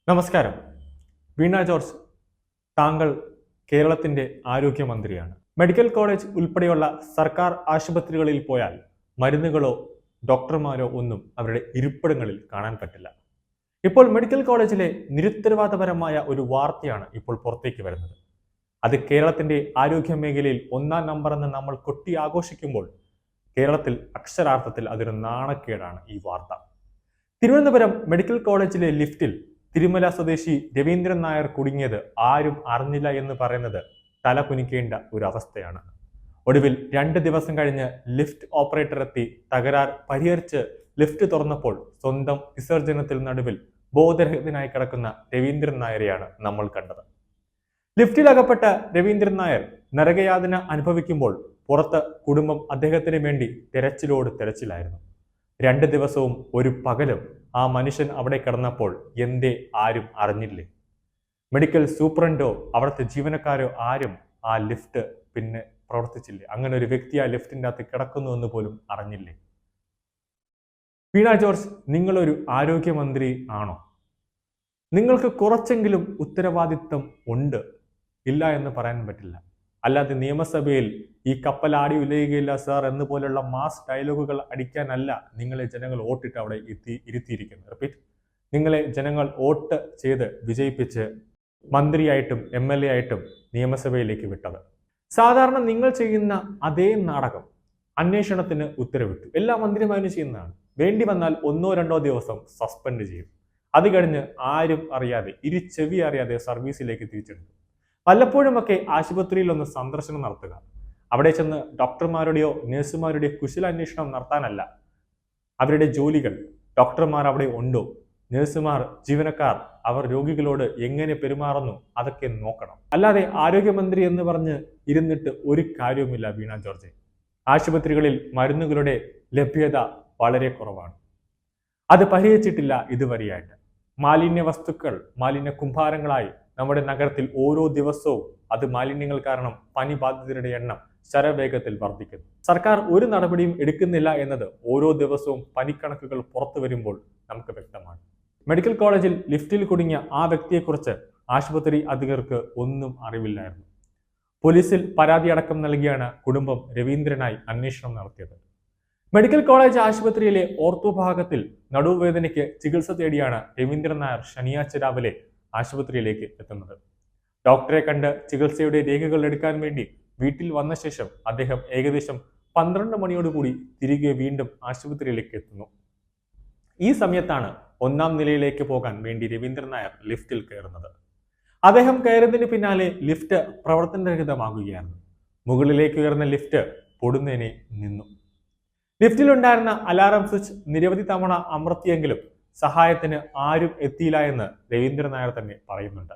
നമസ്കാരം. വീണ ജോർജ്, താങ്കൾ കേരളത്തിന്റെ ആരോഗ്യമന്ത്രിയാണ്. മെഡിക്കൽ കോളേജ് ഉൾപ്പെടെയുള്ള സർക്കാർ ആശുപത്രികളിൽ പോയാൽ മരുന്നുകളോ ഡോക്ടർമാരോ ഒന്നും അവരുടെ ഇരിപ്പിടങ്ങളിൽ കാണാൻ പറ്റില്ല. ഇപ്പോൾ മെഡിക്കൽ കോളേജിലെ നിരുത്തരവാദപരമായ ഒരു വാർത്തയാണ് ഇപ്പോൾ പുറത്തേക്ക് വരുന്നത്. അത് കേരളത്തിന്റെ ആരോഗ്യ മേഖലയിൽ ഒന്നാം നമ്പർ എന്ന് നമ്മൾ കൊട്ടി ആഘോഷിക്കുമ്പോൾ കേരളത്തിൽ അക്ഷരാർത്ഥത്തിൽ അതൊരു നാണക്കേടാണ് ഈ വാർത്ത. തിരുവനന്തപുരം മെഡിക്കൽ കോളേജിലെ ലിഫ്റ്റിൽ തിരുമല സ്വദേശി രവീന്ദ്രൻ നായർ കുടുങ്ങിയത് ആരും അറിഞ്ഞില്ല എന്ന് പറയുന്നത് തല കുനിക്കേണ്ട ഒരു അവസ്ഥയാണ്. ഒടുവിൽ 2 ദിവസം കഴിഞ്ഞ് ലിഫ്റ്റ് ഓപ്പറേറ്റർ എത്തി തകരാർ പരിഹരിച്ച് ലിഫ്റ്റ് തുറന്നപ്പോൾ സ്വന്തം വിസർജനത്തിൽ നടുവിൽ ബോധരഹിതനായി കിടക്കുന്ന രവീന്ദ്രൻ നായരെയാണ് നമ്മൾ കണ്ടത്. ലിഫ്റ്റിലകപ്പെട്ട രവീന്ദ്രൻ നായർ നരകയാതന അനുഭവിക്കുമ്പോൾ പുറത്ത് കുടുംബം അദ്ദേഹത്തിന് വേണ്ടി തെരച്ചിലായിരുന്നു. 2 ദിവസവും ഒരു പകലും ആ മനുഷ്യൻ അവിടെ കിടന്നപ്പോൾ എന്തേ ആരും അറിഞ്ഞില്ലേ? മെഡിക്കൽ സൂപ്രണ്ടോ അവിടുത്തെ ജീവനക്കാരോ ആരും ആ ലിഫ്റ്റ് പിന്നെ പ്രവർത്തിച്ചില്ലേ? അങ്ങനെ ഒരു വ്യക്തി ആ ലിഫ്റ്റിൻ്റെ അകത്ത് കിടക്കുന്നു എന്ന് പോലും അറിഞ്ഞില്ലേ? വീണ ജോർജ്, നിങ്ങളൊരു ആരോഗ്യമന്ത്രി ആണോ? നിങ്ങൾക്ക് കുറച്ചെങ്കിലും ഉത്തരവാദിത്വം ഉണ്ട്, ഇല്ല എന്ന് പറയാൻ പറ്റില്ല. അല്ലാതെ നിയമസഭയിൽ ഈ കപ്പലാടി ഉലയുകയില്ല സാർ എന്ന് പോലുള്ള മാസ് ഡയലോഗുകൾ അടിക്കാനല്ല നിങ്ങളെ ജനങ്ങൾ വോട്ടിട്ട് അവിടെ ഇരുത്തിയിരിക്കുന്നത്. റിപ്പീറ്റ്, നിങ്ങളെ ജനങ്ങൾ വോട്ട് ചെയ്ത് വിജയിപ്പിച്ച് മന്ത്രിയായിട്ടും MLA ആയിട്ടും നിയമസഭയിലേക്ക് വിട്ടത്. സാധാരണ നിങ്ങൾ ചെയ്യുന്ന അതേ നാടകം അന്വേഷണത്തിന് ഉത്തരവിട്ടു. എല്ലാ മന്ത്രിമാരും ചെയ്യുന്നതാണ്. വേണ്ടി വന്നാൽ 1-2 ദിവസം സസ്പെൻഡ് ചെയ്യും. അത് കഴിഞ്ഞ് ആരും അറിയാതെ, ചെവി അറിയാതെ സർവീസിലേക്ക് തിരിച്ചെടുക്കും. വല്ലപ്പോഴുമൊക്കെ ആശുപത്രിയിൽ ഒന്ന് സന്ദർശനം നടത്തുക. അവിടെ ചെന്ന് ഡോക്ടർമാരുടെയോ നഴ്സുമാരുടെയോ കുശലാന്വേഷണം നടത്താനല്ല. അവരുടെ ജോലികൾ, ഡോക്ടർമാർ അവിടെ ഉണ്ടോ, നഴ്സുമാർ, ജീവനക്കാർ അവർ രോഗികളോട് എങ്ങനെ പെരുമാറുന്നു, അതൊക്കെ നോക്കണം. അല്ലാതെ ആരോഗ്യമന്ത്രി എന്ന് പറഞ്ഞ് ഇരുന്നിട്ട് ഒരു കാര്യവുമില്ല വീണ ജോർജ്. ആശുപത്രികളിൽ മരുന്നുകളുടെ ലഭ്യത വളരെ കുറവാണ്. അത് പരിഹരിച്ചിട്ടില്ല ഇതുവരെയായിട്ട്. മാലിന്യ വസ്തുക്കൾ, മാലിന്യ കുംഭാരങ്ങളായി നമ്മുടെ നഗരത്തിൽ ഓരോ ദിവസവും അത് മാലിന്യങ്ങൾ കാരണം പനി ബാധിതരുടെ എണ്ണം ശരവേഗത്തിൽ വർദ്ധിക്കുന്നു. സർക്കാർ ഒരു നടപടിയും എടുക്കുന്നില്ല എന്നത് ഓരോ ദിവസവും പനിക്കണക്കുകൾ പുറത്തു വരുമ്പോൾ നമുക്ക് വ്യക്തമാണ്. മെഡിക്കൽ കോളേജിൽ ലിഫ്റ്റിൽ കുടുങ്ങിയ ആ വ്യക്തിയെക്കുറിച്ച് ആശുപത്രി അധികൃതർക്ക് ഒന്നും അറിവില്ലായിരുന്നു. പോലീസിൽ പരാതി അടക്കം നൽകിയാണ് കുടുംബം രവീന്ദ്രനായി അന്വേഷണം നടത്തിയത്. മെഡിക്കൽ കോളേജ് ആശുപത്രിയിലെ ഓർത്തോ ഭാഗത്തിൽ നടുവേദനയ്ക്ക് ചികിത്സ തേടിയാണ് രവീന്ദ്രൻ നായർ ശനിയാഴ്ച രാവിലെ ആശുപത്രിയിലേക്ക് എത്തുന്നത്. ഡോക്ടറെ കണ്ട് ചികിത്സയുടെ രേഖകൾ എടുക്കാൻ വേണ്ടി വീട്ടിൽ വന്ന ശേഷം അദ്ദേഹം ഏകദേശം 12 മണിയോടുകൂടി തിരികെ വീണ്ടും ആശുപത്രിയിലേക്ക് എത്തുന്നു. ഈ സമയത്താണ് 1-ാം നിലയിലേക്ക് പോകാൻ വേണ്ടി രവീന്ദ്രൻ നായർ ലിഫ്റ്റിൽ കയറുന്നത്. അദ്ദേഹം കയറുന്നതിന് പിന്നാലെ ലിഫ്റ്റ് പ്രവർത്തനരഹിതമാകുകയാണ്. മുകളിലേക്ക് ഉയർന്ന ലിഫ്റ്റ് പൊടുന്നതിനെ നിന്നു. ലിഫ്റ്റിലുണ്ടായിരുന്ന അലാറം സ്വിച്ച് നിരവധി തവണ അമർത്തിയെങ്കിലും സഹായത്തിന് ആരും എത്തിയില്ല എന്ന് രവീന്ദ്രൻ നായർ തന്നെ പറയുന്നുണ്ട്.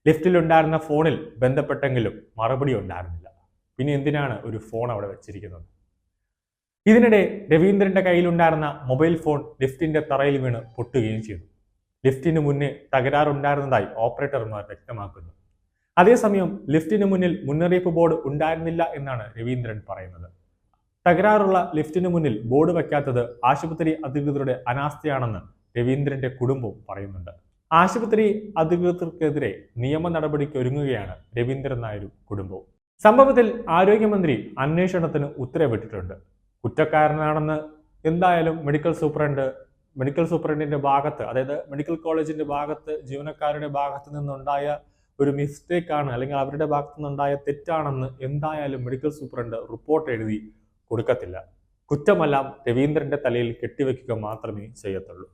ലിഫ്റ്റിലുണ്ടായിരുന്ന ഫോണിൽ ബന്ധപ്പെട്ടെങ്കിലും മറുപടി ഉണ്ടായിരുന്നില്ല. പിന്നെ എന്തിനാണ് ഒരു ഫോൺ അവിടെ വെച്ചിരിക്കുന്നത്? ഇതിനിടെ രവീന്ദ്രന്റെ കയ്യിലുണ്ടായിരുന്ന മൊബൈൽ ഫോൺ ലിഫ്റ്റിന്റെ തറയിൽ വീണ് പൊട്ടുകയും ചെയ്തു. ലിഫ്റ്റിന് മുന്നേ തകരാറുണ്ടായിരുന്നതായി ഓപ്പറേറ്റർമാർ വ്യക്തമാക്കുന്നു. അതേസമയം ലിഫ്റ്റിന് മുന്നിൽ മുന്നറിയിപ്പ് ബോർഡ് ഉണ്ടായിരുന്നില്ല എന്നാണ് രവീന്ദ്രൻ പറയുന്നത്. തകരാറുള്ള ലിഫ്റ്റിന് മുന്നിൽ ബോർഡ് വയ്ക്കാത്തത് ആശുപത്രി അധികൃതരുടെ അനാസ്ഥയാണെന്ന് രവീന്ദ്രന്റെ കുടുംബവും പറയുന്നുണ്ട്. ആശുപത്രി അധികൃതർക്കെതിരെ നിയമ നടപടിക്ക് ഒരുങ്ങുകയാണ് രവീന്ദ്രൻ നായരും കുടുംബവും. സംഭവത്തിൽ ആരോഗ്യമന്ത്രി അന്വേഷണത്തിന് ഉത്തരവിട്ടിട്ടുണ്ട്. കുറ്റക്കാരനാണെന്ന് എന്തായാലും മെഡിക്കൽ സൂപ്രണ്ടിന്റെ ഭാഗത്ത്, അതായത് മെഡിക്കൽ കോളേജിന്റെ ഭാഗത്ത്, ജീവനക്കാരുടെ ഭാഗത്ത് നിന്നുണ്ടായ ഒരു മിസ്റ്റേക്കാണ്, അല്ലെങ്കിൽ അവരുടെ ഭാഗത്തു നിന്നുണ്ടായ തെറ്റാണെന്ന് എന്തായാലും മെഡിക്കൽ സൂപ്രണ്ട് റിപ്പോർട്ട് എഴുതി കൊടുക്കത്തില്ല. കുറ്റമെല്ലാം രവീന്ദ്രന്റെ തലയിൽ കെട്ടിവെക്കുക മാത്രമേ ചെയ്യത്തുള്ളൂ.